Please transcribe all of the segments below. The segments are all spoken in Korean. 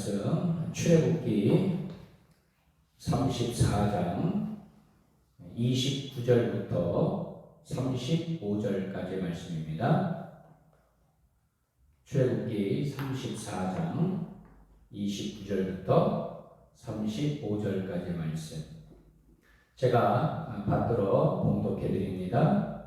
말씀 출애굽기 34장 29절부터 35절까지 말씀입니다. 출애굽기 34장 29절부터 35절까지 말씀 제가 받들어 봉독해 드립니다.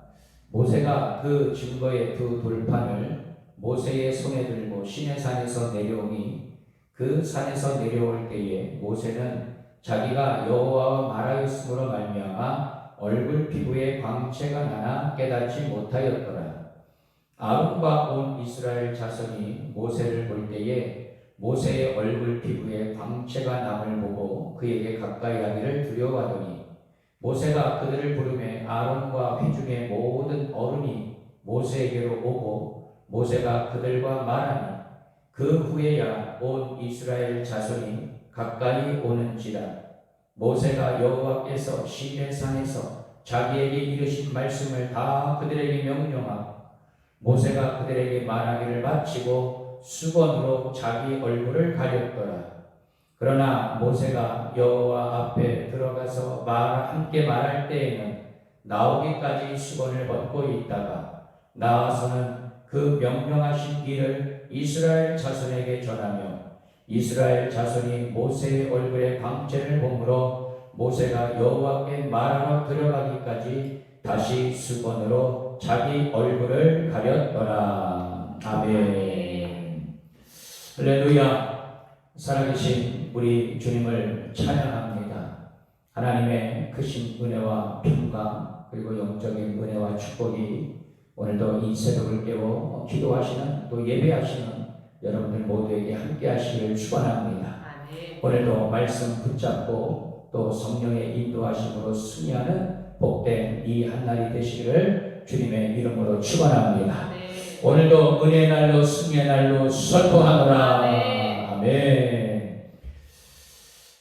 모세가 그 증거의 두 돌판을 모세의 손에 들고 시내산에서 내려오니 그 산에서 내려올 때에 모세는 자기가 여호와와 말하였으므로 말미암아 얼굴 피부에 광채가 나나 깨닫지 못하였더라. 아론과 온 이스라엘 자손이 모세를 볼 때에 모세의 얼굴 피부에 광채가 남을 보고 그에게 가까이 하기를 두려워하더니 모세가 그들을 부르매 아론과 회중의 모든 어른이 모세에게로 오고 모세가 그들과 말하니 그 후에야 온 이스라엘 자손이 가까이 오는지라. 모세가 여호와께서 시내산에서 자기에게 이르신 말씀을 다 그들에게 명령하고 모세가 그들에게 말하기를 마치고 수건으로 자기 얼굴을 가렸더라. 그러나 모세가 여호와 앞에 들어가서 함께 말할 때에는 나오기까지 수건을 벗고 있다가 나와서는 그 명령하신 일을 이스라엘 자손에게 전하며 이스라엘 자손이 모세의 얼굴에 광채를 보므로 모세가 여호와께 말하러 들어가기까지 다시 수건으로 자기 얼굴을 가렸더라. 아멘. 할렐루야. 살아계신 우리 주님을 찬양합니다. 하나님의 크신 은혜와 평강 그리고 영적인 은혜와 축복이 오늘도 이 새벽을 깨워 기도하시는 또 예배하시는 여러분들 모두에게 함께 하시길 축원합니다. 오늘도 말씀 붙잡고 또 성령의 인도하심으로 승리하는 복된 이 한날이 되시기를 주님의 이름으로 축원합니다. 오늘도 은혜의 날로 승리의 날로 선포하노라. 아멘.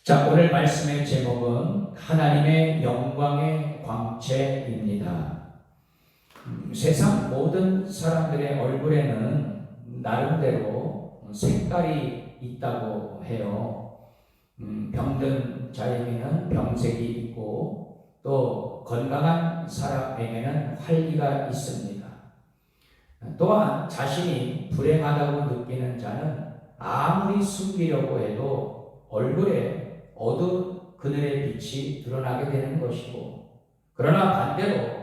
자, 오늘 말씀의 제목은 하나님의 영광의 광채입니다. 세상 모든 사람들의 얼굴에는 나름대로 색깔이 있다고 해요. 병든 자에게는 병색이 있고 또 건강한 사람에게는 활기가 있습니다. 또한 자신이 불행하다고 느끼는 자는 아무리 숨기려고 해도 얼굴에 어두운 그늘의 빛이 드러나게 되는 것이고, 그러나 반대로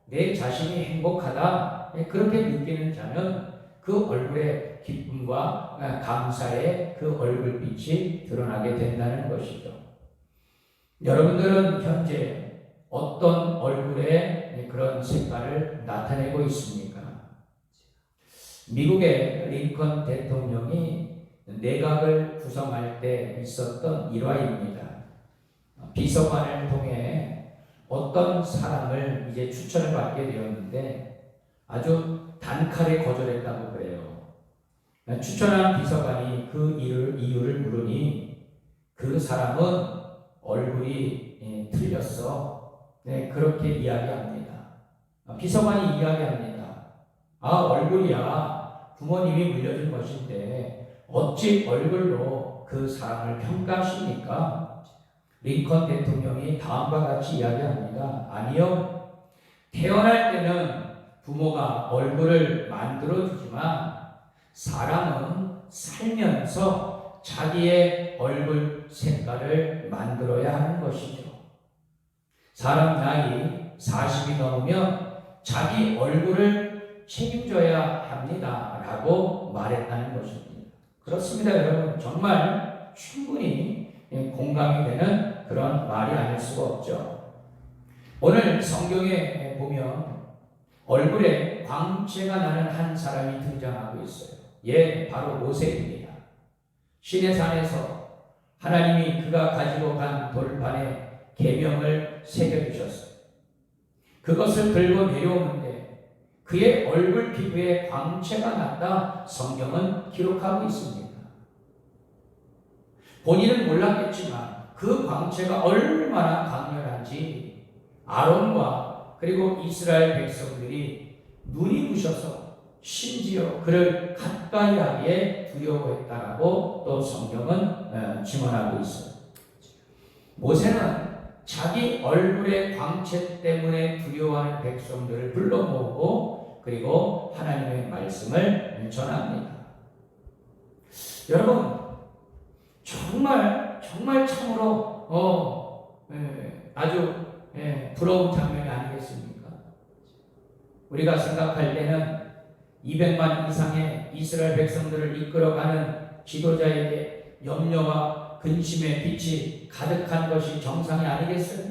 내 자신이 행복하다 그렇게 느끼는 자는 그 얼굴에 기쁨과 감사의 그 얼굴빛이 드러나게 된다는 것이죠. 여러분들은 현재 어떤 얼굴의 그런 색깔을 나타내고 있습니까? 미국의 링컨 대통령이 내각을 구성할 때 있었던 일화입니다. 비서관을 통해 어떤 사람을 이제 추천을 받게 되었는데 아주 단칼에 거절했다고 그래요. 추천한 비서관이 그 이유를 물으니 그 사람은 얼굴이 틀렸어. 그렇게 이야기합니다. 비서관이 이야기합니다. 얼굴이야 부모님이 물려준 것인데 어찌 얼굴로 그 사람을 평가하십니까? 링컨 대통령이 다음과 같이 이야기합니다. 아니요. 태어날 때는 부모가 얼굴을 만들어주지만 사람은 살면서 자기의 얼굴 색깔을 만들어야 하는 것이죠. 사람 나이 40이 넘으면 자기 얼굴을 책임져야 합니다. 라고 말했다는 것입니다. 그렇습니다, 여러분. 정말 충분히 공감이 되는 그런 말이 아닐 수가 없죠. 오늘 성경에 보면 얼굴에 광채가 나는 한 사람이 등장하고 있어요. 바로 모세입니다. 시내산에서 하나님이 그가 가지고 간 돌판에 계명을 새겨주셨어요. 그것을 들고 내려오는데 그의 얼굴 피부에 광채가 났다 성경은 기록하고 있습니다. 본인은 몰랐겠지만 그 광채가 얼마나 강렬한지 아론과 그리고 이스라엘 백성들이 눈이 부셔서 심지어 그를 가까이 하기에 두려워했다라고 또 성경은 증언하고 있어요. 모세는 자기 얼굴의 광채 때문에 두려워하는 백성들을 불러 모으고 그리고 하나님의 말씀을 전합니다. 여러분, 정말 참으로 아주 부러운 장면이 아니겠습니까? 우리가 생각할 때는 200만 이상의 이스라엘 백성들을 이끌어가는 지도자에게 염려와 근심의 빛이 가득한 것이 정상이 아니겠어요?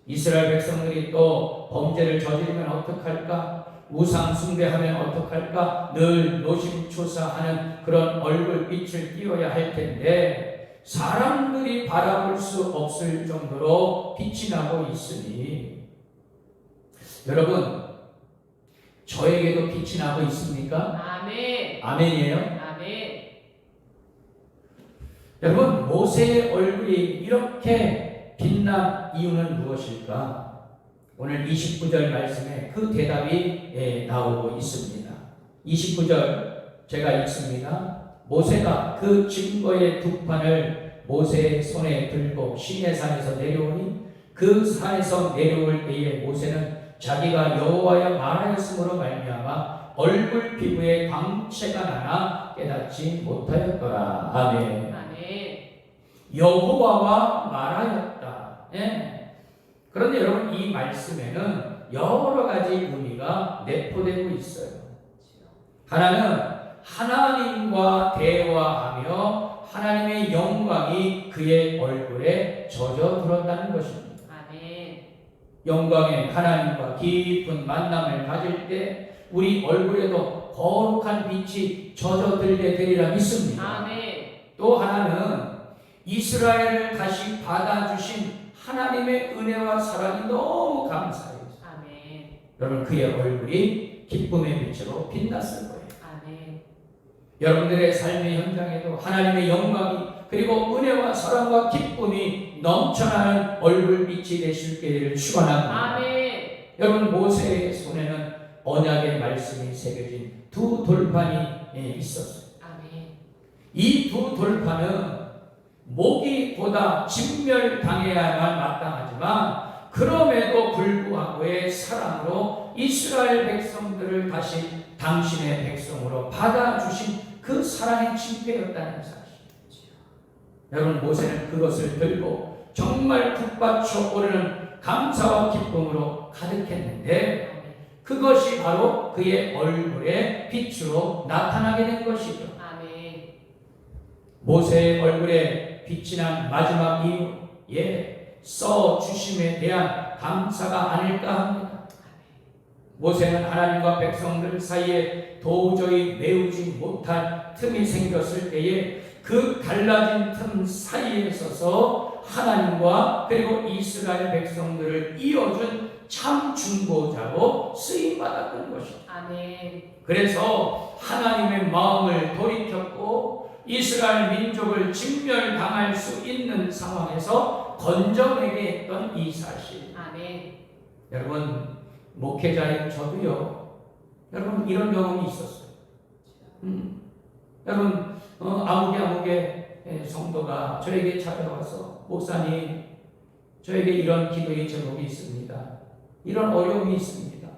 이스라엘 백성들이 또 범죄를 저지르면 어떡할까? 우상 숭배하면 어떡할까? 늘 노심초사하는 그런 얼굴빛을 띄워야 할 텐데 사람들이 바라볼 수 없을 정도로 빛이 나고 있으니 여러분, 저에게도 빛이 나고 있습니까? 아멘. 아멘이에요? 아멘. 여러분, 모세의 얼굴이 이렇게 빛난 이유는 무엇일까? 오늘 29절 말씀에 그 대답이 나오고 있습니다. 29절 제가 읽습니다. 모세가 그 증거의 두 판을 모세의 손에 들고 시내산에서 내려오니 그 산에서 내려올 때에 모세는 자기가 여호와여 말하였으므로 말미암아 얼굴 피부에 광채가 나나 깨닫지 못하였더라. 아멘. 아멘. 여호와와 말하였다. 그런데 여러분, 이 말씀에는 여러 가지 의미가 내포되고 있어요. 하나는 하나님과 대화하며 하나님의 영광이 그의 얼굴에 젖어들었다는 것입니다. 영광의 하나님과 깊은 만남을 가질 때 우리 얼굴에도 거룩한 빛이 젖어들게 되리라 믿습니다. 아멘. 또 하나는 이스라엘을 다시 받아주신 하나님의 은혜와 사랑이 너무 감사해요. 아멘. 여러분, 그의 얼굴이 기쁨의 빛으로 빛났을 거예요. 아멘. 여러분들의 삶의 현장에도 하나님의 영광이 그리고 은혜와 사랑과 기쁨이 넘쳐나는 얼굴빛이 되실 기회를 축원합니다. 아멘. 여러분, 모세의 손에는 언약의 말씀이 새겨진 두 돌판이 있었어요. 아멘. 이 두 돌판은 모기보다 진멸당해야만 마땅하지만 그럼에도 불구하고의 사랑으로 이스라엘 백성들을 다시 당신의 백성으로 받아주신 그 사랑의 징표였다는 사실. 여러분, 모세는 그것을 들고 정말 북받쳐 오르는 감사와 기쁨으로 가득했는데 그것이 바로 그의 얼굴의 빛으로 나타나게 된 것이죠. 아멘. 모세의 얼굴에 빛이 난 마지막 이유에 써주심에 대한 감사가 아닐까 합니다. 모세는 하나님과 백성들 사이에 도저히 메우지 못할 틈이 생겼을 때에 그 갈라진 틈 사이에 서서 하나님과 그리고 이스라엘 백성들을 이어준 참 중보자로 쓰임받았던 것이죠. 아멘. 그래서 하나님의 마음을 돌이켰고 이스라엘 민족을 진멸당할 수 있는 상황에서 건져내게 했던 이 사실. 아멘. 여러분, 목회자인 저도요, 여러분, 이런 경험이 있었어요. 여러분, 아무개 성도가 저에게 찾아와서 목사님, 저에게 이런 기도의 제목이 있습니다. 이런 어려움이 있습니다.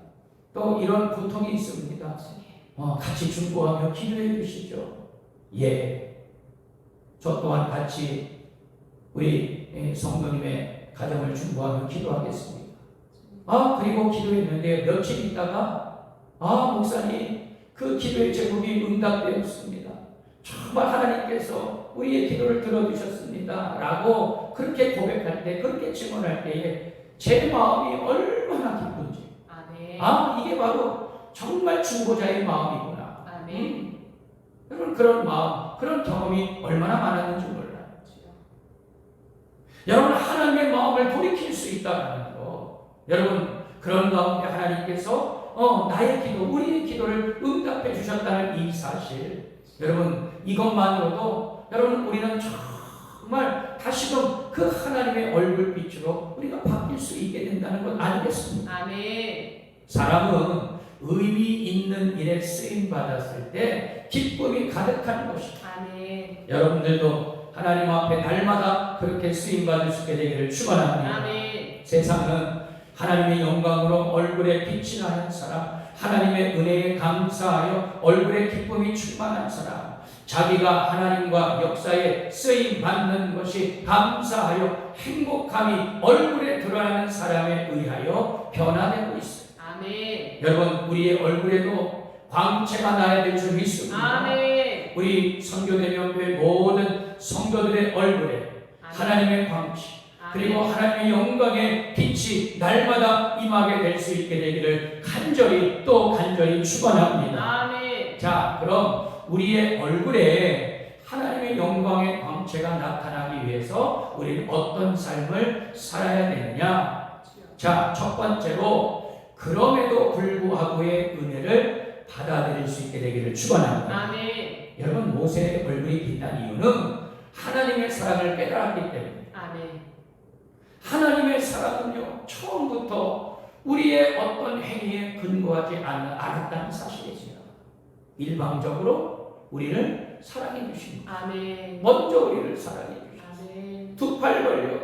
또 이런 고통이 있습니다. 같이 중보하며 기도해 주시죠. 예, 저 또한 같이 우리 성도님의 가정을 중보하며 기도하겠습니다. 그리고 기도했는데 며칠 있다가 목사님, 그 기도의 제목이 응답되었습니다. 정말 하나님께서 우리의 기도를 들어주셨습니다. 라고 그렇게 고백할 때, 그렇게 증언할 때에 제 마음이 얼마나 기쁜지. 아멘. 이게 바로 정말 중보자의 마음이구나. 아멘. 여러분, 그런 마음, 그런 경험이 얼마나 많았는지 몰라요. 여러분, 하나님의 마음을 돌이킬 수 있다는 거. 여러분, 그런 가운데 하나님께서 나의 기도, 우리의 기도를 응답해 주셨다는 이 사실. 여러분, 이것만으로도 여러분, 우리는 정말 다시금 그 하나님의 얼굴빛으로 우리가 바뀔 수 있게 된다는 것 아니겠습니까? 아멘. 사람은 의미 있는 일에 쓰임 받았을 때 기쁨이 가득한 것입니다. 아멘. 여러분들도 하나님 앞에 날마다 그렇게 쓰임 받을 수 있게 되기를 축원합니다. 아멘. 세상은 하나님의 영광으로 얼굴에 빛이 나는 사람, 하나님의 은혜에 감사하여 얼굴에 기쁨이 충만한 사람, 자기가 하나님과 역사에 쓰임 받는 것이 감사하여 행복함이 얼굴에 드러나는 사람에 의하여 변화되고 있어요. 아멘. 여러분, 우리의 얼굴에도 광채가 나야 될 줄 믿습니다. 아멘. 우리 선교대명교회 모든 성도들의 얼굴에 하나님의 광채, 그리고 하나님의 영광의 빛이 날마다 임하게 될 수 있게 되기를 간절히 또 간절히 축원합니다. 아멘. 자, 그럼 우리의 얼굴에 하나님의 영광의 광채가 나타나기 위해서 우리는 어떤 삶을 살아야 되느냐? 자, 첫 번째로 그럼에도 불구하고의 은혜를 받아들일 수 있게 되기를 축원합니다. 아멘. 여러분, 모세의 얼굴이 빛난 이유는 하나님의 사랑을 깨달았기 때문에. 아멘. 하나님의 사랑은요, 처음부터 우리의 어떤 행위에 근거하지 않았다는 사실이지요. 일방적으로 우리를 사랑해 주십니다. 아멘. 먼저 우리를 사랑해 주십니다. 아멘. 두 팔 벌려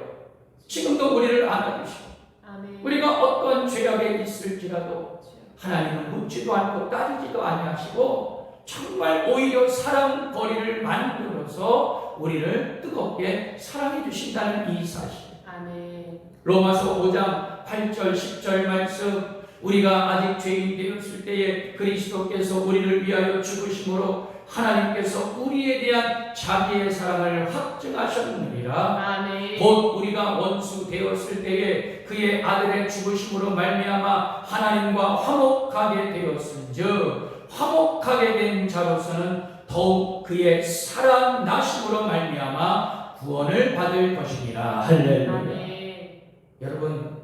지금도 우리를 안아주시고, 아멘. 우리가 어떤 죄악에 있을지라도 하나님은 묻지도 않고 따지지도 아니하시고 정말 오히려 사랑 거리를 만들어서 우리를 뜨겁게 사랑해 주신다는 이 사실. 아멘. 로마서 5장 8절 10절 말씀, 우리가 아직 죄인 되었을 때에 그리스도께서 우리를 위하여 죽으심으로 하나님께서 우리에 대한 자기의 사랑을 확증하셨느니라. 아멘. 곧 우리가 원수 되었을 때에 그의 아들의 죽으심으로 말미암아 하나님과 화목하게 되었은즉 화목하게 된 자로서는 더욱 그의 사랑 나심으로 말미암아 구원을 받을 것이니라. 할렐루야. 아멘. 여러분,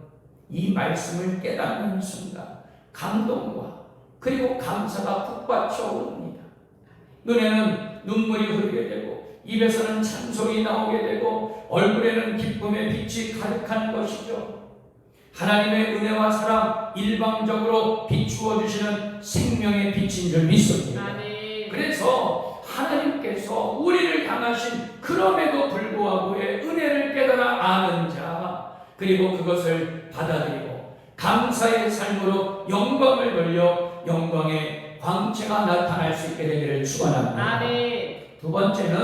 이 말씀을 깨닫는 순간 감동과 그리고 감사가 북받쳐 오릅니다. 눈에는 눈물이 흐르게 되고 입에서는 찬송이 나오게 되고 얼굴에는 기쁨의 빛이 가득한 것이죠. 하나님의 은혜와 사랑 일방적으로 비추어 주시는 생명의 빛인 줄 믿습니다. 아멘. 그래서 하나님께서 우리를 향하신 그럼에도 불구하고의 은혜를 깨달아 아는 자, 그리고 그것을 받아들이고 감사의 삶으로 영광을 돌려 영광의 광채가 나타날 수 있게 되기를 축원합니다. 아멘. 두 번째는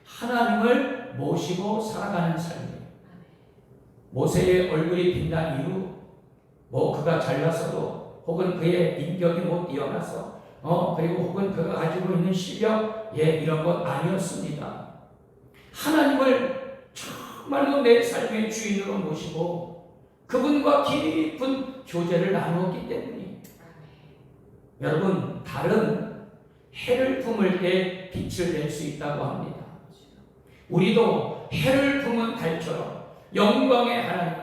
하나님을 모시고 살아가는 삶이에요. 모세의 얼굴이 빛난 이유, 그가 잘나서도 혹은 그의 인격이 뛰어나서 그리고 혹은 그가 가지고 있는 실력 이런 것 아니었습니다. 하나님을 정말로 내 삶의 주인으로 모시고 그분과 깊은 교제를 나누었기 때문이에요. 여러분, 달은 해를 품을 때 빛을 낼 수 있다고 합니다. 우리도 해를 품은 달처럼 영광의 하나님,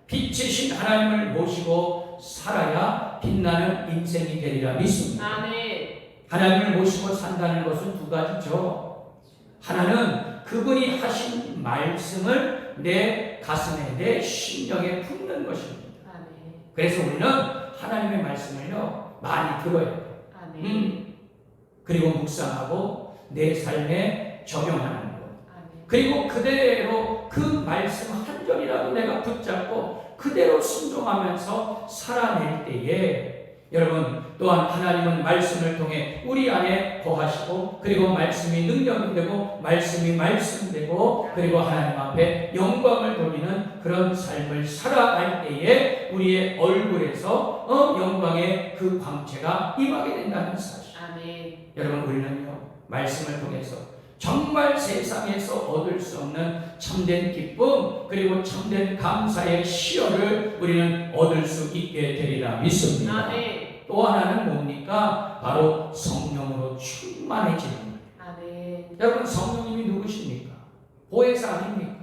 빛이신 하나님을 모시고 살아야 빛나는 인생이 되리라 믿습니다. 아멘. 하나님을 모시고 산다는 것은 두 가지죠. 하나는 그분이 하신 말씀을 내 가슴에, 내 심령에 품는 것입니다. 아멘. 그래서 우리는 하나님의 말씀을요 많이 들어야 돼요. 아멘. 그리고 묵상하고 내 삶에 적용하는 것. 아멘. 그리고 그대로 그 말씀 한 절이라도 내가 붙잡고 그대로 순종하면서 살아낼 때에 여러분, 또한 하나님은 말씀을 통해 우리 안에 거하시고 그리고 말씀이 능력이 되고 말씀이 말씀되고 그리고 하나님 앞에 영광을 돌리는 그런 삶을 살아갈 때에 우리의 얼굴에서 영광의 그 광채가 임하게 된다는 사실. 아멘. 여러분, 우리는요 말씀을 통해서 정말 세상에서 얻을 수 없는 참된 기쁨 그리고 참된 감사의 시효를 우리는 얻을 수 있게 되리라 믿습니다. 아멘. 또 하나는 뭡니까? 바로 성령으로 충만해지는 거예요. 아멘. 여러분, 성령님이 누구십니까? 보혜사 아닙니까?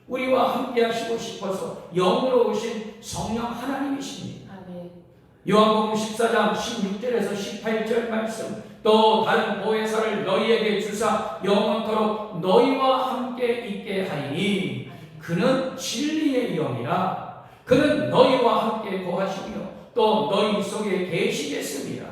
우리와 함께 하시고 싶어서 영으로 오신 성령 하나님이십니다. 아멘. 요한복음 14장 16절에서 18절 말씀, 또 다른 보혜사를 너희에게 주사 영원토록 너희와 함께 있게 하리니 그는 진리의 영이라. 그는 너희와 함께 거하시며 또 너희 속에 계시겠습니다.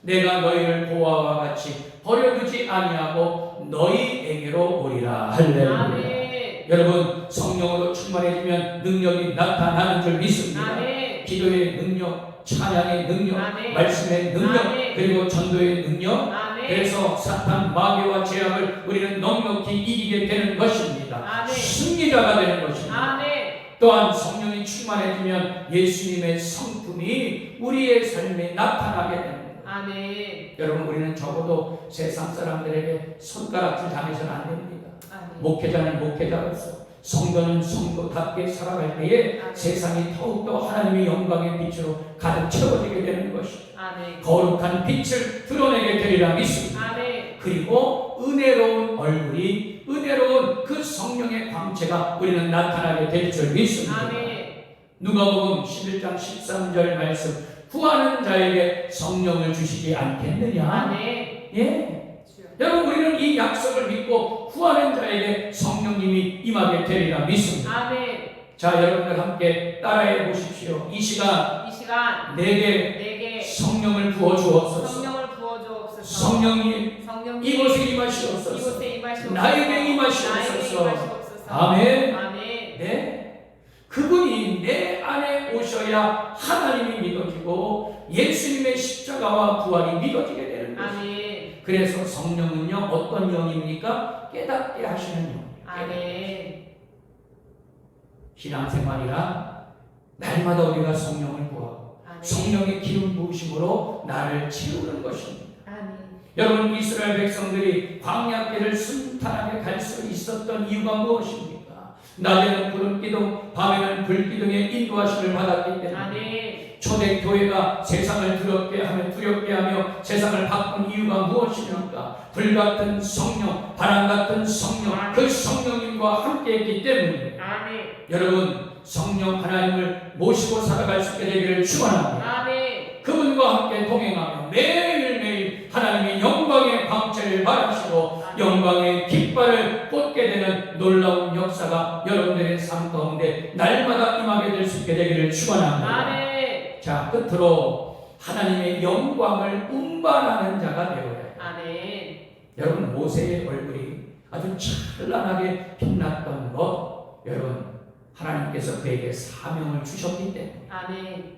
내가 너희를 보아와 같이 버려두지 아니하고 너희에게로 오리라. 할렐루야. 아멘. 여러분, 성령으로 충만해지면 능력이 나타나는 줄 믿습니다. 아멘. 기도의 능력, 찬양의 능력, 아멘. 말씀의 능력, 아멘. 그리고 전도의 능력. 아멘. 그래서 사탄, 마귀와 죄악을 우리는 넉넉히 이기게 되는 것입니다. 아멘. 승리자가 되는 것입니다. 아멘. 또한 성령이 충만해지면 예수님의 성품이 우리의 삶에 나타나게 됩니다. 아멘. 여러분, 우리는 적어도 세상 사람들에게 손가락질 당해서는 안 됩니다. 아멘. 목회자는 목회자로서, 성도는 성도답게 살아갈 때에 아멘. 세상이 더욱더 하나님의 영광의 빛으로 가득 채워지게 되는 것이죠. 아멘. 거룩한 빛을 드러내게 되리라 믿습니다. 아멘. 그리고 은혜로운 얼굴이, 은혜로운 그 성령의 광채가 우리는 나타나게 될 줄 믿습니다. 아멘. 누가복음 11장 13절 말씀, 구하는 자에게 성령을 주시지 않겠느냐? 아멘. 예. 주여. 여러분, 우리는 이 약속을 믿고 구하는 자에게 성령님이 임하게 되리라 믿습니다. 아멘. 자, 여러분들 함께 따라해 보십시오. 이 시간 이 시간 내게 내게 성령을 부어 주옵소서. 성령을 부어 주옵소서. 성령님 성령님 이곳에 임하시옵소서. 이곳에 임하시옵소서. 나에게 임하시옵소서. 나에게 임하시옵소서. 아멘. 아멘. 네. 그분이 내 안에 오셔야 하나님이 믿어지고 예수님의 십자가와 부활이 믿어지게 되는 것입니다. 아멘. 그래서 성령은요, 어떤 영입니까? 깨닫게 하시는 영이에요. 아멘. 신앙생활이라 날마다 우리가 성령을 구하고 아멘. 성령의 기름 부으심으로 나를 채우는 것입니다. 아멘. 여러분, 이스라엘 백성들이 광야길을 순탄하게 갈 수 있었던 이유가 무엇입니까? 낮에는 구름 기둥, 밤에는 불 기둥의 인도하심을 받았기 때문에. 아멘. 초대교회가 세상을 두렵게 하며 세상을 바꾼 이유가 무엇입니까? 불같은 성령, 바람 같은 성령, 그 성령님과 함께 했기 때문에. 아멘. 여러분, 성령 하나님을 모시고 살아갈 수 있게 되기를 축원합니다. 아멘. 그분과 함께 동행하며 매일매일 하나님의 영광의 광채를 바라시고 영광의 깃발을 꽂게 되는 놀라운 역사가 여러분들의 삶 가운데 날마다 임하게 될 수 있게 되기를 축원합니다. 아멘. 자, 끝으로 하나님의 영광을 운반하는 자가 되어야 해요. 아멘. 여러분, 모세의 얼굴이 아주 찬란하게 빛났던 것, 여러분, 하나님께서 그에게 사명을 주셨기 때문에. 아멘.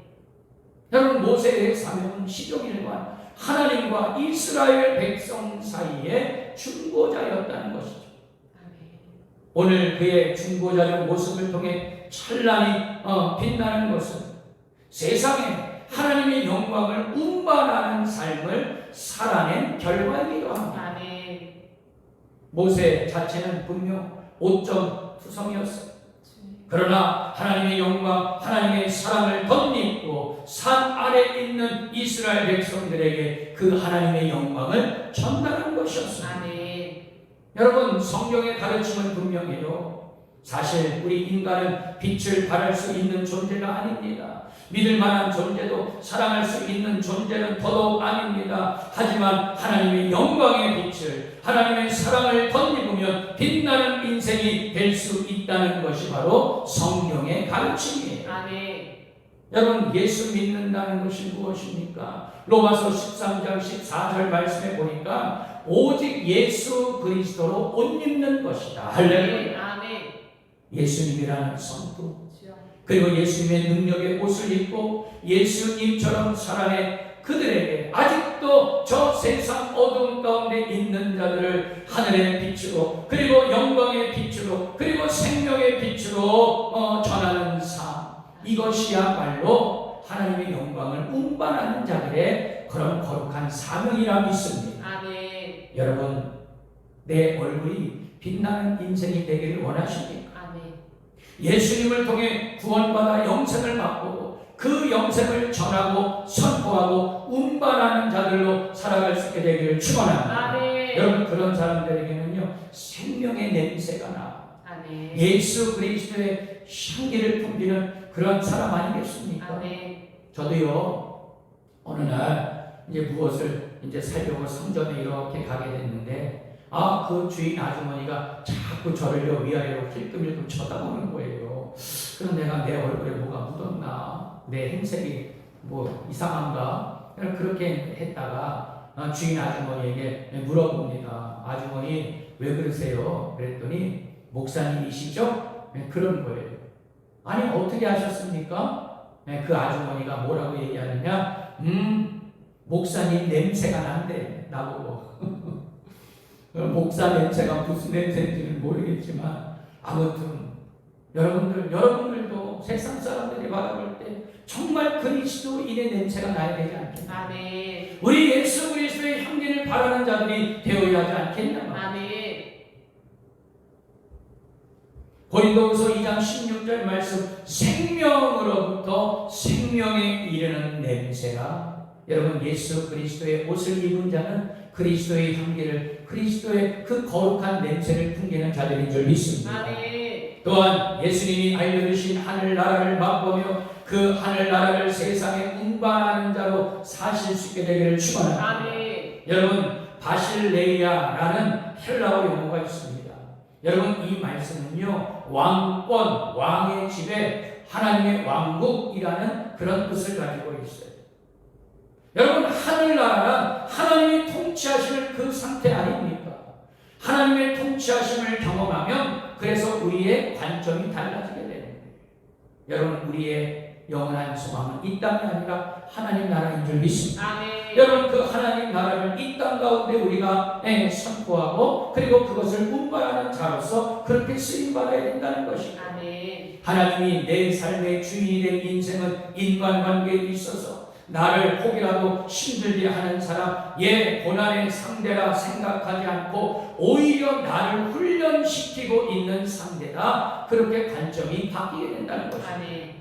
여러분, 모세의 사명은 시종일관 하나님과 이스라엘 백성 사이의 중보자였다는 것이죠. 아멘. 오늘 그의 중보자적 모습을 통해 찬란히 빛나는 것은 세상에 하나님의 영광을 운반하는 삶을 살아낸 결과이기도 합니다. 아멘. 모세 자체는 분명 오점 투성이었어요. 그러나 하나님의 영광, 하나님의 사랑을 덧입고 산 아래 있는 이스라엘 백성들에게 그 하나님의 영광을 전달한 것이었습니다. 아멘. 여러분, 성경의 가르침은 분명해요. 사실 우리 인간은 빛을 발할 수 있는 존재가 아닙니다. 믿을 만한 존재도, 사랑할 수 있는 존재는 더더욱 아닙니다. 하지만 하나님의 영광의 빛을, 하나님의 사랑을 덧입으면 빛나는 인생이 될 수 있다는 것이 바로 성경의 가르침이에요. 아멘. 여러분, 예수 믿는다는 것이 무엇입니까? 로마서 13장 14절 말씀에 보니까 오직 예수 그리스도로 옷 입는 것이다. 할렐루야. 아멘. 예수님이라는 성품, 주여. 그리고 예수님의 능력의 옷을 입고 예수님처럼 살아내 그들에게 아직도 저 세상 어두운 가운데 있는 자들을 하늘의 빛으로, 그리고 영광의 빛으로, 그리고 생명의 빛으로 전하는 삶, 이것이야말로 하나님의 영광을 운반하는 자들의 그런 거룩한 사명이라 믿습니다. 아멘. 여러분, 내 얼굴이 빛나는 인생이 되기를 원하십니까? 아멘. 예수님을 통해 구원받아 영생을 맛보고 그 영생을 전하고 선포하고 운반하는 자들로 살아갈 수 있게 되기를 축원합니다. 아멘. 여러분, 그런 사람들에게는요, 생명의 냄새가 나. 아멘. 예수 그리스도의 향기를 풍기는 그런 사람 아니겠습니까? 아멘. 저도요, 어느 날 이제 무엇을 이제 살려고 상점에 이렇게 가게 됐는데, 그 주인 아주머니가 자꾸 저를요 위아래로 힐끔힐끔 쳐다보는 거예요. 그럼 내가 내 얼굴에 뭐가 묻었나, 내 행색이 뭐 이상한가? 그렇게 했다가 주인 아주머니에게 물어봅니다. 아주머니 왜 그러세요? 그랬더니 목사님이시죠? 그런 거예요. 아니 어떻게 하셨습니까? 그 아주머니가 뭐라고 얘기하느냐? 목사님 냄새가 난대 나보고. 목사 냄새가 무슨 냄새인지는 모르겠지만 아무튼 여러분들도 세상 사람들이 바라볼 때 정말 그리스도인의 냄새가 나야 되지 않겠나? 아멘. 우리 예수 그리스도의 향기를 바라는 자들이 되어야 하지 않겠냐? 아멘. 고린도후서 2장 16절 말씀 생명으로부터 생명에 이르는 냄새라. 여러분 예수 그리스도의 옷을 입은 자는 그리스도의 향기를 그리스도의 그 거룩한 냄새를 풍기는 자들인 줄 믿습니다. 아멘. 또한 예수님이 알려주신 하늘나라를 맛보며 그 하늘나라를 세상에 운반하는 자로 사실 수 있게 되기를 축원합니다. 아멘. 여러분 바실레이아라는 헬라어 용어가 있습니다. 여러분 이 말씀은요 왕권, 왕의 집에 하나님의 왕국이라는 그런 뜻을 가지고 있어요. 여러분 하늘나라란 하나님이 통치하시는 그 상태 아닙니까? 하나님의 통치하심을 경험하면 그래서 우리의 관점이 달라지게 되는 거예요. 여러분 우리의 영원한 소망은 이 땅이 아니라 하나님 나라인 줄 믿습니다. 아멘. 여러분 그 하나님 나라를 이 땅 가운데 우리가 선포하고 그리고 그것을 운반하는 자로서 그렇게 쓰임받아야 된다는 것이죠. 아멘. 하나님이 내 삶의 주인이 된 인생은 인간관계에 있어서 나를 혹이라도 힘들게 하는 사람, 고난의 상대라 생각하지 않고 오히려 나를 훈련시키고 있는 상대다. 그렇게 관점이 바뀌게 된다는 것입니다. 아멘.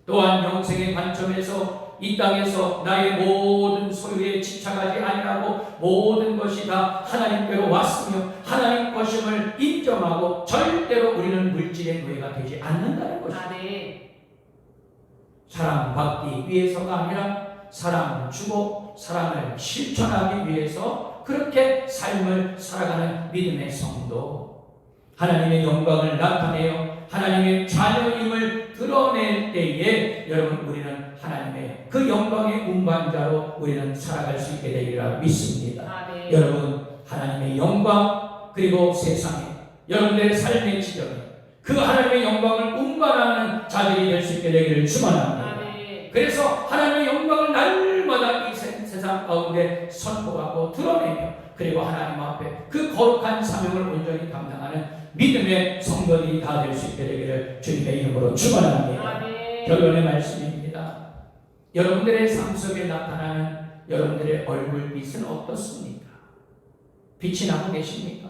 또한 영생의 관점에서 이 땅에서 나의 모든 소유에 집착하지 아니하고 모든 것이 다 하나님께로 왔으며 하나님 것임을 인정하고 절대로 우리는 물질의 노예가 되지 않는다는 것입니다. 아멘. 사랑받기 위해서가 아니라 사랑을 주고 사랑을 실천하기 위해서 그렇게 삶을 살아가는 믿음의 성도, 하나님의 영광을 나타내어 하나님의 자녀임을 드러낼 때에 여러분 우리는 하나님의 그 영광의 운반자로 우리는 살아갈 수 있게 되리라 믿습니다. 아멘. 여러분 하나님의 영광 그리고 세상에 여러분들의 삶의 지경에 그 하나님의 영광을 운반하는 자들이 될 수 있게 되기를 축원합니다. 그래서 하나님의 영광을 날마다 이 세상 가운데 선포하고 드러내며 그리고 하나님 앞에 그 거룩한 사명을 온전히 감당하는 믿음의 성도들이 다 될 수 있게 되기를 주님의 이름으로 축원합니다. 결론의 말씀입니다. 여러분들의 삶 속에 나타나는 여러분들의 얼굴빛은 어떻습니까? 빛이 나고 계십니까?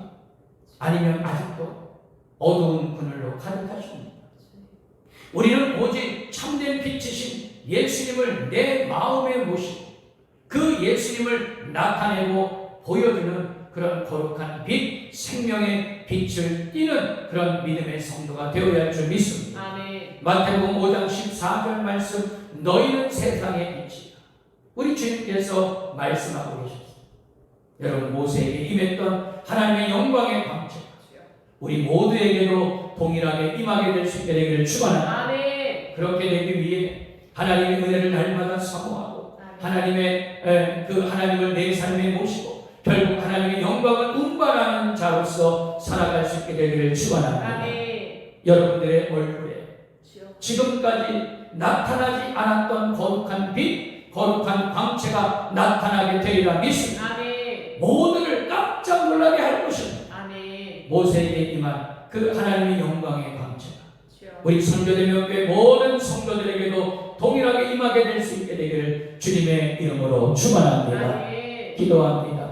아니면 아직도 어두운 그늘로 가득하십니까? 우리는 오직 참된 빛이신 예수님을 내 마음에 모시고 그 예수님을 나타내고 보여주는 그런 거룩한 빛, 생명의 빛을 띠는 그런 믿음의 성도가 되어야 할 줄 믿습니다. 아멘. 마태복음 5장 14절 말씀 너희는 세상의 빛이다. 우리 주님께서 말씀하고 계셨습니다. 여러분 모세에게 임했던 하나님의 영광의 광채 우리 모두에게도 동일하게 임하게 될 수 있게 되기를 축원합니다. 아멘. 그렇게 되기 위해 하나님의 은혜를 날마다 사모하고 하나님의 그 하나님을 내 삶에 모시고 결국 하나님의 영광을 운반하는 자로서 살아갈 수 있게 되기를 축원합니다. 여러분들의 얼굴에 지금까지 나타나지 않았던 거룩한 빛, 거룩한 광채가 나타나게 되리라 믿습니다. 모두를 깜짝 놀라게 할 것입니다. 모세에게 임한 그 하나님의 영광의 광채가 우리 성교대명교회 모든 성도들에게도 동일하게 임하게 될 수 있게 되기를 주님의 이름으로 축원합니다. 기도합니다.